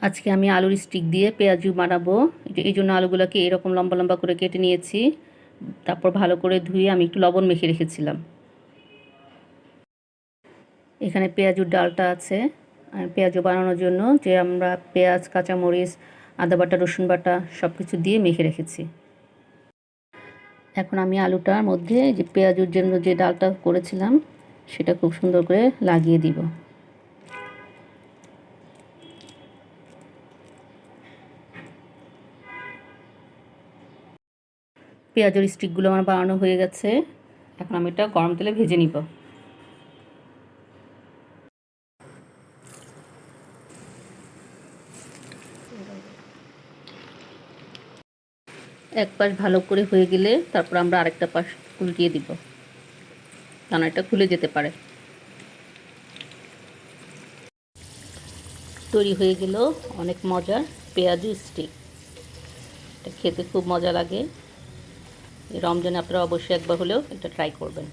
আজকে আমি আলুর স্টিক দিয়ে পেঁয়াজু বানাবো। এই জন্য আলুগুলোকে এরকম লম্বা লম্বা করে কেটে নিয়েছি। তারপর ভালো করে ধুয়ে আমি একটু লবণ মেখে রেখেছিলাম। এখানে পেঁয়াজুর ডালটা আছে। পেঁয়াজু বানানোর জন্য যে আমরা পেঁয়াজ, কাঁচামরিচ, আদা বাটা, রসুন বাটা সব কিছু দিয়ে মেখে রেখেছি। এখন আমি আলুটার মধ্যে যে পেঁয়াজুর জন্য যে ডালটা করেছিলাম সেটা খুব সুন্দর করে লাগিয়ে দিব। পেঁয়াজের স্টিকগুলো আমার বানানো হয়ে গেছে। এখন আমি এটা গরম তেলে ভেজে নিব। এক পাশ ভালো করে হয়ে গেলে তারপর আমরা আরেকটা পাশ উল্টিয়ে দিব, কারণ এটা খুলে যেতে পারে। তৈরি হয়ে গেল অনেক মজার পেঁয়াজু স্টিক। এটা খেতে খুব মজা লাগে। এই রমজানে আপনারা অবশ্যই একবার হলেও এটা ট্রাই করবেন।